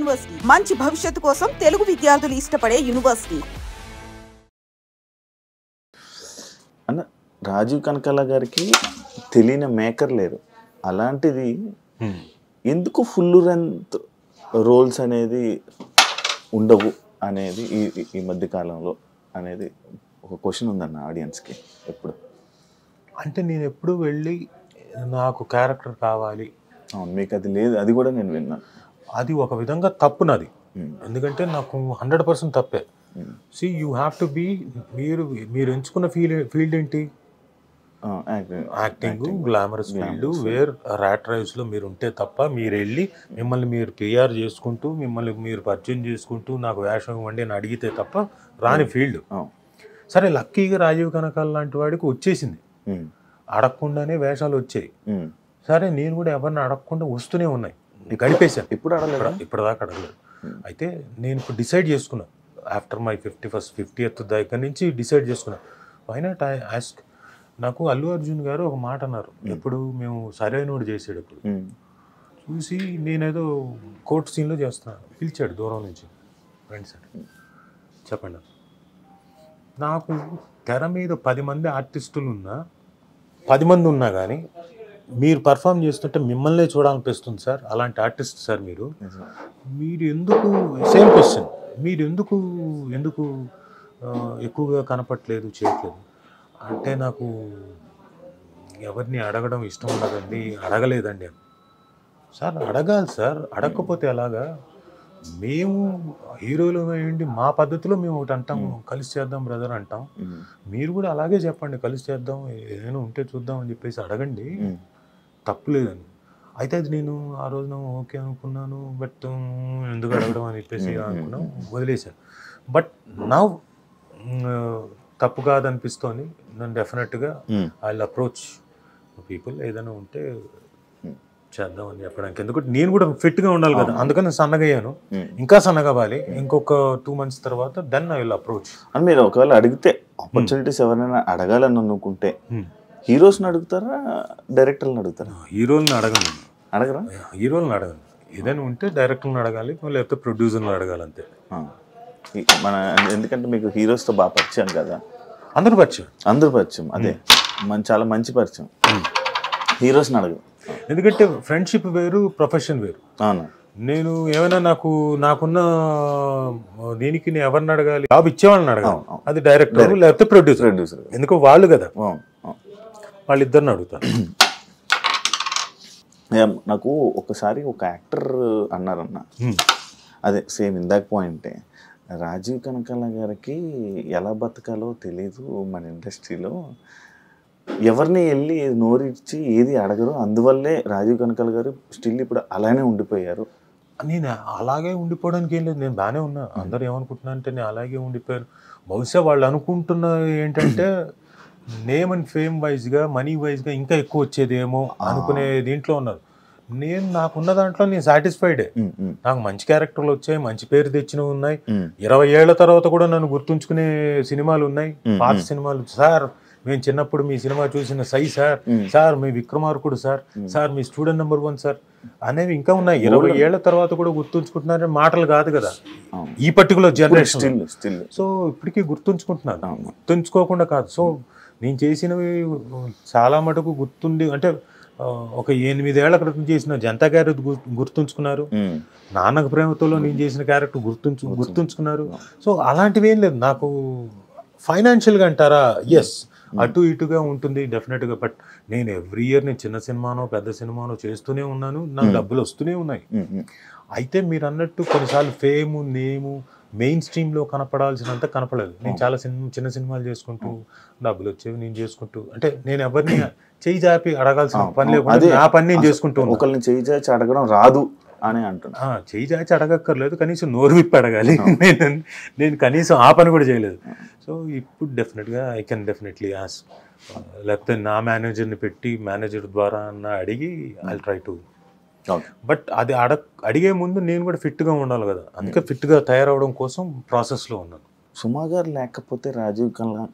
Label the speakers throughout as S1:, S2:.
S1: University, మంచి భవిష్యత్తు కోసం తెలుగు విద్యార్థులు ఇష్టపడే యూనివర్సిటీ.
S2: అన్న రాజీవ్ కనకాల గారికి తెలియని మేకర్ లేరు. అలాంటిది ఎందుకు ఫుల్ లెంత్ రోల్స్ అనేది ఉండవు అనేది ఈ మధ్య కాలంలో అనేది ఒక క్వశ్చన్ ఉందన్న ఆడియన్స్కి. ఎప్పుడు
S3: అంటే నేను ఎప్పుడు వెళ్ళి నాకు క్యారెక్టర్ కావాలి,
S2: అవును మీకు అది లేదు, అది కూడా నేను విన్నాను.
S3: అది ఒక విధంగా తప్పు నాది. ఎందుకంటే నాకు 100% తప్పే. See you have to be, మీరు ఎంచుకున్న ఫీల్డ్ ఏంటి? Acting, glamorous field, where rat రైస్లో మీరు ఉంటే తప్ప మీరు వెళ్ళి మిమ్మల్ని మీరు పిఆర్ చేసుకుంటూ మిమ్మల్ని మీరు పరిచయం చేసుకుంటూ నాకు వేషం ఇవ్వండి అని అడిగితే తప్ప రాని ఫీల్డ్. సరే లక్కీగా రాజీవ్ కనకాల లాంటి వాడికి వచ్చేసింది, అడగకుండానే వేషాలు వచ్చాయి. సరే నేను కూడా ఎవరిని అడగకుండా వస్తూనే ఉన్నాయి, గడిపేశాను. ఇప్పటిదాకా అడగలేదు. అయితే నేను ఇప్పుడు డిసైడ్ చేసుకున్నాను, ఆఫ్టర్ మై 50th దగ్గర నుంచి డిసైడ్ చేసుకున్నాను. Why not I ask. నాకు అల్లు అర్జున్ గారు ఒక మాట అన్నారు ఎప్పుడు, మేము సరైనోడు చేసేటప్పుడు చూసి, నేనేదో కోర్ట్ సీన్లో చేస్తున్నాను, పిలిచాడు దూరం నుంచి, ఫ్రెండ్స్ అని చెప్పండి. నాకు తెర మీద 10 మంది ఆర్టిస్టులు ఉన్నా, 10 మంది ఉన్నా కానీ మీరు పర్ఫామ్ చేస్తుంటే మిమ్మల్నే చూడాలనిపిస్తుంది సార్. అలాంటి ఆర్టిస్ట్ సార్ మీరు ఎందుకు, సేమ్ క్వశ్చన్, మీరు ఎందుకు ఎక్కువగా కనపట్లేదు, చేయట్లేదు అంటే, నాకు ఎవరిని అడగడం ఇష్టం ఉండదండి, అడగలేదండి. సార్ అడగాలి సార్, అడగకపోతే ఎలాగా? మేము హీరోలు అయ్యండి, మా పద్ధతిలో మేము ఒకటి అంటాము, కలిసి చేద్దాం బ్రదర్ అంటాం. మీరు కూడా అలాగే చెప్పండి, కలిసి చేద్దాం, ఏదైనా ఉంటే చూద్దాం అని చెప్పేసి అడగండి, తప్పులేదని. అయితే అది నేను ఆ రోజున ఓకే అనుకున్నాను, బట్ ఎందుకు అడగడం అని చెప్పేసి అనుకున్నాం, వదిలేశాను. బట్ నా తప్పు కాదనిపిస్తోంది. నేను డెఫినెట్గా ఐ విల్ అప్రోచ్ పీపుల్, ఏదైనా ఉంటే చేద్దాం అని చెప్పడానికి. ఎందుకంటే నేను కూడా ఫిట్గా ఉండాలి కదా, అందుకని నేను సన్నగా అయ్యాను, ఇంకా సన్నగా అవ్వాలి. ఇంకొక 2 months తర్వాత దెన్ ఐ విల్ అప్రోచ్.
S2: అని మీరు ఒకవేళ అడిగితే ఆపర్చునిటీస్ ఎవరైనా అడగాలని అనుకుంటే హీరోస్ని అడుగుతారా, డైరెక్టర్ని అడుగుతారా?
S3: హీరోల్ని అడగను.
S2: అడగరా?
S3: హీరోల్ని అడగను. ఏదైనా ఉంటే డైరెక్టర్ని అడగాలి, లేకపోతే ప్రొడ్యూసర్ని అడగాలి, అంతే.
S2: మన ఎందుకంటే మీకు హీరోస్తో బాగా పరిచయం కదా,
S3: అందరూ పరిచయం. అదే
S2: చాలా మంచి పరిచయం. హీరోస్ని అడగదు,
S3: ఎందుకంటే ఫ్రెండ్షిప్ వేరు, ప్రొఫెషన్ వేరు.
S2: అవును.
S3: నేను ఏమైనా నాకున్న దీనికి నేను ఎవరిని అడగాలి, జాబ్ ఇచ్చేవాళ్ళని అడగాలి, అది డైరెక్టర్ లేకపోతే ప్రొడ్యూసర్. ఎందుకో వాళ్ళు కదా, వాళ్ళిద్దరిని అడుగుతారు.
S2: నాకు ఒకసారి ఒక యాక్టర్ అన్నారన్న, అదే సేమ్ ఇందాక పాయింటే, రాజీవ్ కనకాల గారికి ఎలా బతకాలో తెలీదు మన ఇండస్ట్రీలో, ఎవరిని వెళ్ళి నోరిచ్చి ఏది అడగరు, అందువల్లే రాజీవ్ కనకాల గారు స్టిల్ ఇప్పుడు అలానే ఉండిపోయారు.
S3: నేను అలాగే ఉండిపోవడానికి ఏం లేదు, నేను బాగానే ఉన్నా. అందరూ ఏమనుకుంటున్నా అంటే నేను అలాగే ఉండిపోయాను. బహుశా వాళ్ళు అనుకుంటున్న ఏంటంటే నేమ్ అండ్ ఫేమ్ వైజ్గా, మనీ వైజ్గా ఇంకా ఎక్కువ వచ్చేదేమో అనుకునే దీంట్లో ఉన్నారు. నాకున్న దాంట్లో నేను సాటిస్ఫైడే. నాకు మంచి క్యారెక్టర్లు వచ్చాయి, మంచి పేరు తెచ్చినవి ఉన్నాయి. 20 ఏళ్ల తర్వాత కూడా నన్ను గుర్తుంచుకునే సినిమాలు ఉన్నాయి, పాత సినిమాలు. సార్ మేము చిన్నప్పుడు మీ సినిమా చూసిన సై సార్ మీ విక్రమార్కుడు సార్ మీ స్టూడెంట్ నెంబర్ 1 సార్ అనేవి ఇంకా ఉన్నాయి. 20 ఏళ్ల తర్వాత కూడా గుర్తుంచుకుంటున్నారని మాటలు కాదు కదా ఈ పర్టికులర్ జనరేషన్. సో ఇప్పటికీ గుర్తుంచుకుంటున్నారు, గుర్తుంచుకోకుండా కాదు. సో నేను చేసినవి చాలా మటుకు గుర్తుండి, అంటే ఒక 8 ఏళ్ల క్రితం చేసిన జనతా క్యారెక్టర్ గుర్తుంచుకున్నారు, నాన్నకు ప్రేమతోలో నేను చేసిన క్యారెక్టర్ గుర్తుంచుకున్నారు. సో అలాంటివి ఏం లేదు నాకు. ఫైనాన్షియల్గా అంటారా, ఎస్ అటు ఇటుగా ఉంటుంది డెఫినెట్గా. బట్ నేను ఎవ్రీ ఇయర్ నేను చిన్న సినిమానో పెద్ద సినిమానో చేస్తూనే ఉన్నాను, నాకు డబ్బులు వస్తూనే ఉన్నాయి. అయితే మీరు అన్నట్టు కొన్నిసార్లు ఫేము, నేము మెయిన్ స్ట్రీమ్లో కనపడాల్సినంత కనపడలేదు. నేను చాలా చిన్న సినిమాలు చేసుకుంటూ డబ్బులు వచ్చేవి నేను చేసుకుంటూ, అంటే నేను ఎవరిని చేయి జాపి అడగాల్సిన పని లేకుండా నా పని నేను చేసుకుంటూ.
S2: ఒకరిని చేయి చాచి అడగడం రాదు అని అంటున్నా.
S3: చేయి చాచి అడగక్కర్లేదు, కనీసం నోరు విప్పి అడగాలి. నేను కనీసం ఆ పని కూడా చేయలేదు. సో ఇప్పుడు డెఫినెట్గా ఐ కెన్ డెఫినెట్లీ ఆస్క్, లేకపోతే నా మేనేజర్ని పెట్టి మేనేజర్ ద్వారా అన్న అడిగి ఐ ట్రై టు. బట్ అది అడిగే ముందు నేను కూడా ఫిట్గా ఉండాలి కదా, అందుకే ఫిట్గా తయారవడం కోసం ప్రాసెస్లో ఉన్నాను.
S2: సుమా గారు లేకపోతే రాజీవ్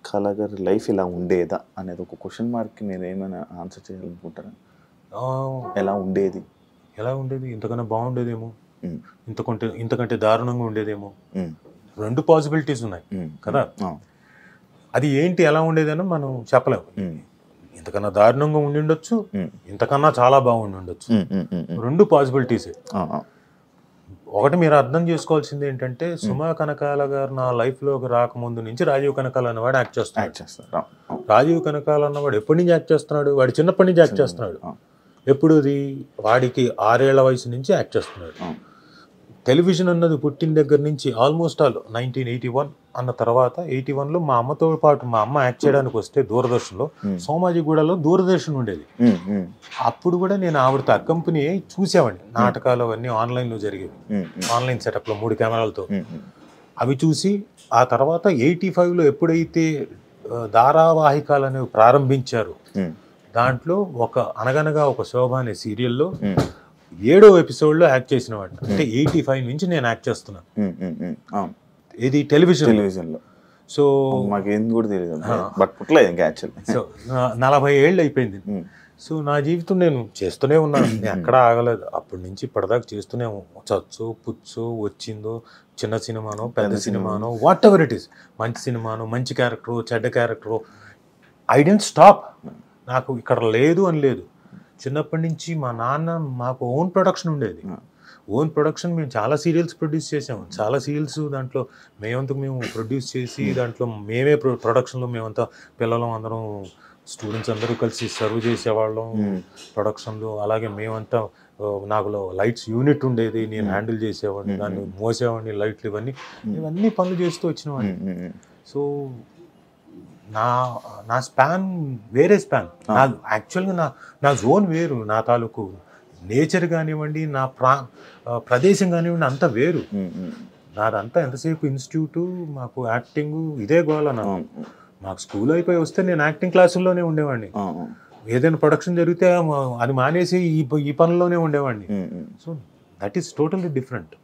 S2: కళ గారి లైఫ్ ఇలా ఉండేదా అనేది ఒక క్వశ్చన్ మార్క్కి మీరు ఏమైనా ఆన్సర్ చేయాలనుకుంటారా? ఎలా ఉండేది
S3: ఇంతకన్నా బాగుండేదేమో. ఇంతకంటే దారుణంగా ఉండేదేమో. 2 పాసిబిలిటీస్ ఉన్నాయి కదా. అది ఏంటి ఎలా ఉండేదని మనం చెప్పలేము. ఇంతకన్నా దారుణంగా ఉండి ఉండొచ్చు, ఇంతకన్నా చాలా బాగుండి ఉండొచ్చు. 2 పాసిబిలిటీసే. ఒకటి మీరు అర్థం చేసుకోవాల్సింది ఏంటంటే, సుమా కనకాల గారు నా లైఫ్లోకి రాకముందు నుంచి రాజీవ్ కనకాల అన్నవాడు యాక్ట్ చేస్తున్నాడు. రాజీవ్ కనకాల అన్నవాడు ఎప్పటి నుంచి యాక్ట్ చేస్తున్నాడు? వాడు చిన్నప్పటి నుంచి యాక్ట్ చేస్తున్నాడు. ఎప్పుడు వాడికి 6 ఏళ్ల వయసు నుంచి యాక్ట్ చేస్తున్నాడు. టెలివిజన్ అన్నది పుట్టిన దగ్గర నుంచి ఆల్మోస్ట్ 1981 అన్న తర్వాత 81లో మా అమ్మతో పాటు మా అమ్మ యాక్ట్ చేయడానికి వస్తే దూరదర్శన్లో, సోమాజిగూడలో దూరదర్శన్ ఉండేది. అప్పుడు కూడా నేను ఆవిడతో అకంపెనీ చూసేవాడిని. నాటకాలు అవన్నీ ఆన్లైన్లో జరిగేవి, ఆన్లైన్ సెటప్లో 3 కెమెరాలతో. అవి చూసి ఆ తర్వాత 85లో ఎప్పుడైతే ధారావాహికాలు అనేవి ప్రారంభించారు, దాంట్లో అనగనగా ఒక శోభ అనే సీరియల్లో 7వ ఎపిసోడ్లో యాక్ట్ చేసిన వాడు. అంటే 85 నుంచి నేను యాక్ట్ చేస్తున్నాను. ఇది టెలివిజన్లో. సో
S2: మాకేం కూడా తెలియదు, బట్ పుట్టలేదు ఇంకా యాక్చువల్లీ.
S3: సో 40 ఏళ్ళు అయిపోయింది. సో నా జీవితం నేను చేస్తూనే ఉన్నాను, నేను ఎక్కడా ఆగలేదు. అప్పటి నుంచి ఇప్పటిదాకా చేస్తూనే చచ్చు పుచ్చు వచ్చిందో, చిన్న సినిమానో పెద్ద సినిమానో, వాట్ ఎవర్ ఇట్ ఈస్, మంచి సినిమానో మంచి క్యారెక్టరు చెడ్డ క్యారెక్టరు, ఐ డోంట్ స్టాప్. నాకు ఇక్కడ లేదు అని లేదు. చిన్నప్పటి నుంచి మా నాన్న మాకు ఓన్ ప్రొడక్షన్ ఉండేది. ఓన్ ప్రొడక్షన్ మేము చాలా సీరియల్స్ ప్రొడ్యూస్ చేసాము. చాలా సీరియల్స్ దాంట్లో మేమంతకు మేము ప్రొడ్యూస్ చేసి దాంట్లో మేమే ప్రొడక్షన్లో మేమంతా పిల్లలం అందరం స్టూడెంట్స్ అందరూ కలిసి సర్వ్ చేసేవాళ్ళం ప్రొడక్షన్లో. అలాగే మేమంతా నాకు లైట్స్ యూనిట్ ఉండేది, నేను హ్యాండిల్ చేసేవాడిని, దాన్ని మోసేవాడిని, లైట్లు ఇవన్నీ పనులు చేస్తూ వచ్చినవాడిని. సో నా స్పాన్ వేరే స్పాన్. యాక్చువల్గా నా జోన్ వేరు. నా తాలూకు నేచర్ కానివ్వండి, నా ప్రదేశం కానివ్వండి, అంతా వేరు. నాదంతా ఎంతసేపు ఇన్స్టిట్యూటు, మాకు యాక్టింగ్ ఇదే గోల. మాకు స్కూల్ అయిపోయి వస్తే నేను యాక్టింగ్ క్లాసుల్లోనే ఉండేవాడిని. ఏదైనా ప్రొడక్షన్ జరిగితే అది మానేసి ఈ పనుల్లోనే ఉండేవాడిని. So that is totally different.